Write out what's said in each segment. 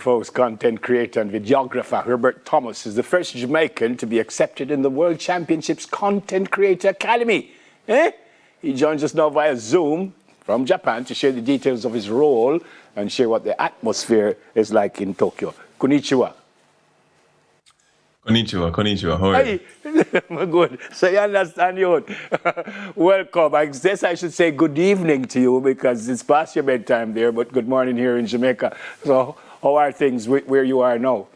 folks, content creator and videographer Herbert Thomas is the first Jamaican to be accepted in the World Championships Content Creator Academy. He joins us now via Zoom from Japan to share the details of his role and share what the atmosphere is like in Tokyo. Konnichiwa. Konnichiwa. How are you? Hey, good. So you understand you. Welcome. I guess I should say good evening to you because it's past your bedtime there, but good morning here in Jamaica. So how are things where you are now?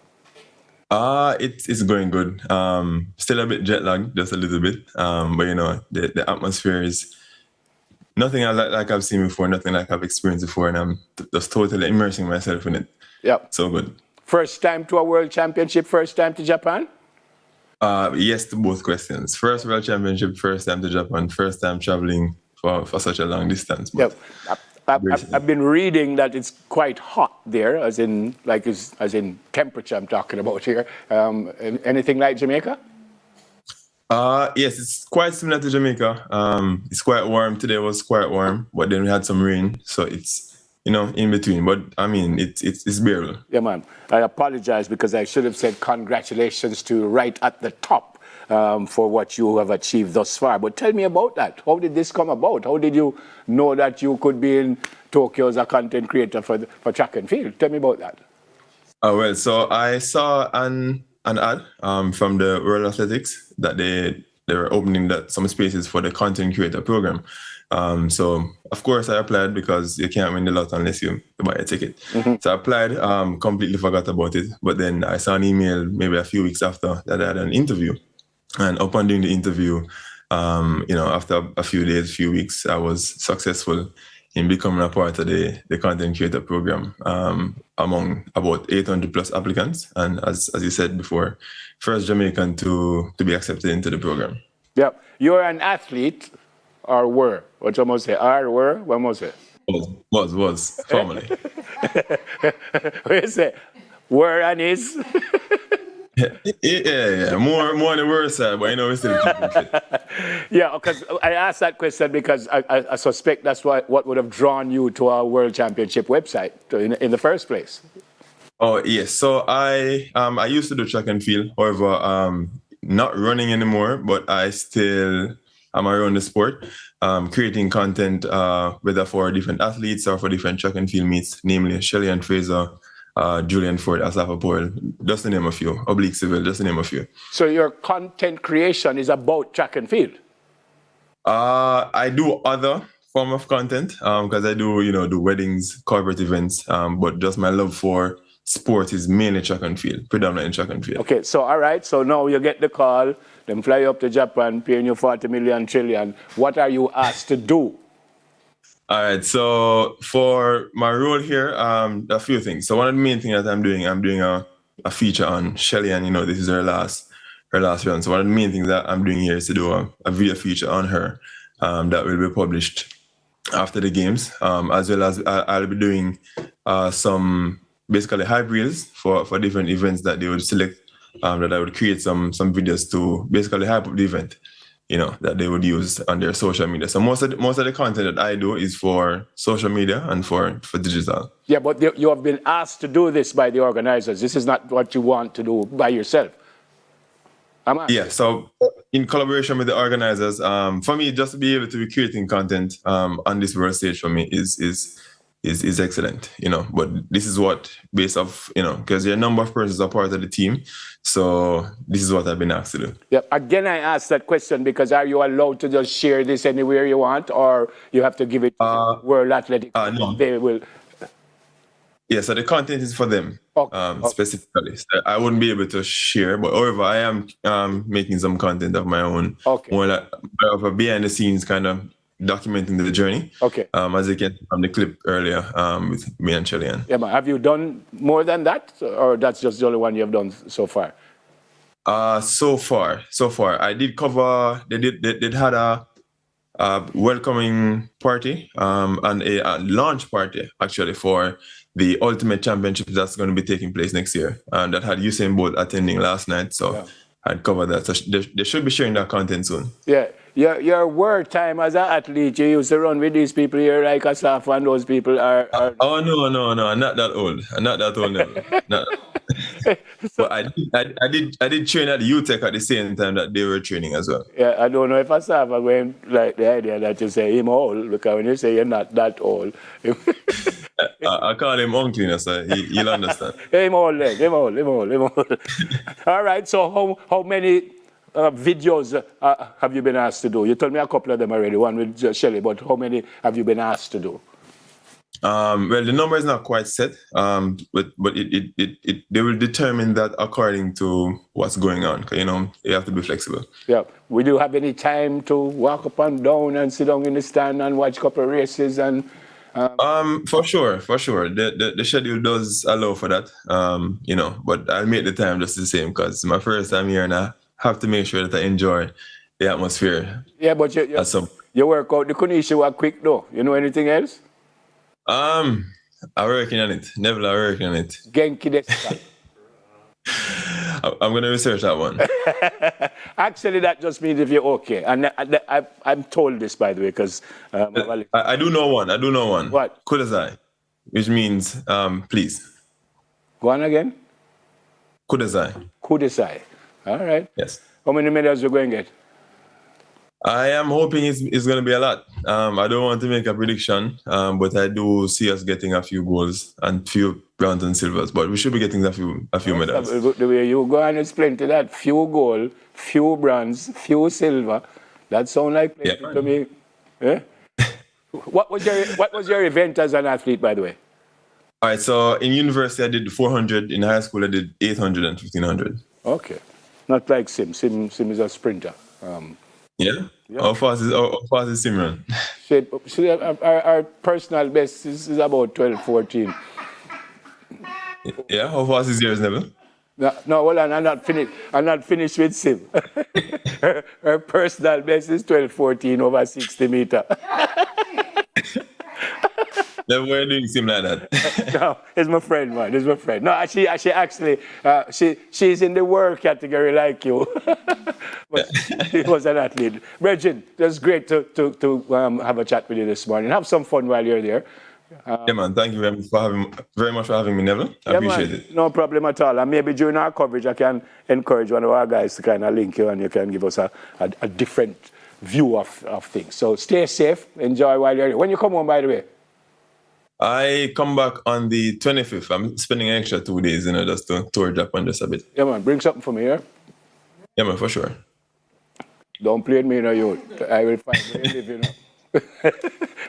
It's going good. Still a bit jet lagged, just a little bit. But you know, the atmosphere is nothing like I've seen before, nothing like I've experienced before, and I'm just totally immersing myself in it. Yep. So good. First time to a World Championship, first time to Japan? Yes to both questions. First World Championship, first time to Japan, first time traveling for such a long distance. Yep. I've been reading that it's quite hot there, as in temperature I'm talking about here. Anything like Jamaica? Yes, it's quite similar to Jamaica. It's quite warm. Today was quite warm, but then we had some rain, so it's in between. But I mean, it's bearable. Yeah, man. I apologize because I should have said congratulations to right at the top for what you have achieved thus far. But tell me about that. How did this come about? How did you know that you could be in Tokyo as a content creator for track and field? Tell me about that. Well, so I saw an ad from the World Athletics that they were opening some spaces for the content creator program. So of course I applied because you can't win the lot unless you buy a ticket. Mm-hmm. So I applied, completely forgot about it. But then I saw an email maybe a few weeks after that I had an interview. And upon doing the interview, after a few days, few weeks, I was successful in becoming a part of the content creator program among about 800 plus applicants. And as you said before, first Jamaican to be accepted into the program. Yep. You're an athlete, or were? What you must say? Are, were? What must say? Was, formerly. What you say? Were and is? Yeah. More on the worse side, but we still keep it fit. Yeah, because I asked that question because I suspect that's what would have drawn you to our World Championship website in the first place. Oh, yes. So I used to do track and field, however, not running anymore, but I still am around the sport, creating content, whether for different athletes or for different track and field meets, namely Shelley and Fraser, Julian Ford, Asafa Powell, just to name a few, Oblique Civil, just to name a few. So your content creation is about track and field? I do other form of content, because I do weddings, corporate events, but just my love for sport is mainly track and field, predominantly track and field. Okay, so all right, so now you get the call, then fly up to Japan, paying you 40 million trillion. What are you asked to do? All right, so for my role here, a few things. So one of the main things that I'm doing a feature on Shelley, and this is her last run. So one of the main things that I'm doing here is to do a video feature on her that will be published after the games, as well as I'll be doing some basically hype reels for different events that they would select, that I would create some videos to basically hype up the event, that they would use on their social media. So most of the content that I do is for social media and for digital. Yeah, but you have been asked to do this by the organizers. This is not what you want to do by yourself. Yeah, so in collaboration with the organizers, for me, just to be able to be creating content on this world stage for me is excellent, but this is what, based off, because there are a number of persons are part of the team. So this is what I've been asked to do. Yeah. Again, I asked that question because are you allowed to just share this anywhere you want, or you have to give it to World Athletics? No. They will. Yeah, so the content is for them, specifically. So I wouldn't be able to share, but however, I am making some content of my own. Okay. More like of a behind the scenes kind of documenting the journey. Okay. As you can from the clip earlier with me and Chilean. Yeah, man. Have you done more than that, or that's just the only one you've done so far? So far, I did cover. They had a welcoming party and a launch party actually for the Ultimate Championship that's going to be taking place next year, and that had Usain Bolt attending last night. So and cover that. So they should be sharing that content soon. Yeah. Your work time as an athlete, you used to run with these people here like Asaf, and those people are Oh no, I'm not that old. I'm not that old never. Not, so, but I did train at the UTech at the same time that they were training as well. yeah, I don't know if Asaf are going like the idea that you say him old, because when you say you're not that old, I call him uncle, you know, so he'll understand. him old then, him old. All right, so how many videos have you been asked to do? You told me a couple of them already, one with Shelley, but how many have you been asked to do? Well, the number is not quite set, but they will determine that according to what's going on. You know, you have to be flexible. Yeah. Will you have any time to walk up and down and sit down in the stand and watch a couple of races and? For sure. The schedule does allow for that. You know, but I'll make the time just the same because it's my first time here and I have to make sure that I enjoy the atmosphere. Yeah, but you work out the Kunishi were quick though. You know anything else? I'm working on it. Never working on it. Genki desu. I'm going to research that one. Actually, that just means if you're okay. And I'm told this, by the way, because... I do know one. What? Kudasai, which means please. Go on again? Kudasai. All right. Yes. How many medals are you going to get? I am hoping it's going to be a lot. I don't want to make a prediction, but I do see us getting a few golds and few bronze and silvers. But we should be getting a few medals. The way you go and explain to that, few gold, few bronze, few silver, that sounds like plenty to me. Eh? What was your event as an athlete, by the way? All right, so in university I did 400. In high school I did 800 and 1500. Okay, not like Sim. Sim is a sprinter. Yeah. How fast is Simran? Our personal best is about 12, 14. Yeah. How fast is yours, Neville? No, hold on. I'm not finished with Sim. her personal best is 12, 14 over 60 meters. Never were doing Sim like that. No, it's my friend, man. It's my friend. No, she actually, she's in the work category like you. But she was an athlete. Bridget, it was great to have a chat with you this morning. Have some fun while you're there. Yeah, man. Thank you very much for having me, Neville. I appreciate it. No problem at all. And maybe during our coverage, I can encourage one of our guys to kind of link you and you can give us a different view of things. So stay safe. Enjoy while you're here. When you come home, by the way? I come back on the 25th. I'm spending an extra 2 days, just to tour Japan just a bit. Yeah, man. Bring something for me, yeah? Yeah, man, for sure. Don't play me, you. I will find where you live, you know.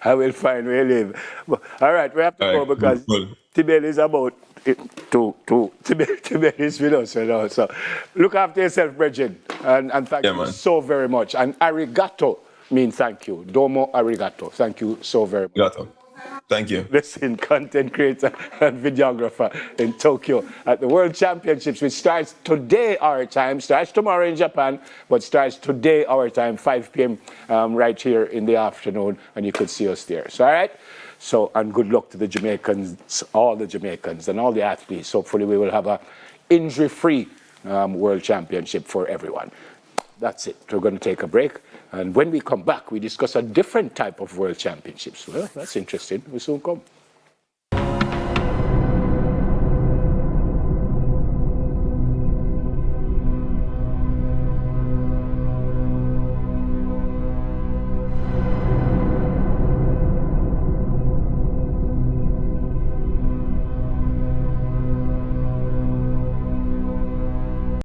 I will find where you live. But, all right, we have to go because Tibel is about Tibel is with us, you know. So look after yourself, Bridget. And thank you so very much. And arigato means thank you. Domo arigato. Thank you so very much. Arigato. Thank you. Listen, content creator and videographer in Tokyo at the World Championships, which starts today our time, starts tomorrow in Japan, but starts today our time, 5 p.m. Right here in the afternoon, and you could see us there. So, all right? So, and good luck to the Jamaicans, all the Jamaicans and all the athletes. Hopefully we will have a injury-free World Championship for everyone. That's it. We're going to take a break. And when we come back, we discuss a different type of World Championships. Well, that's interesting. We soon come.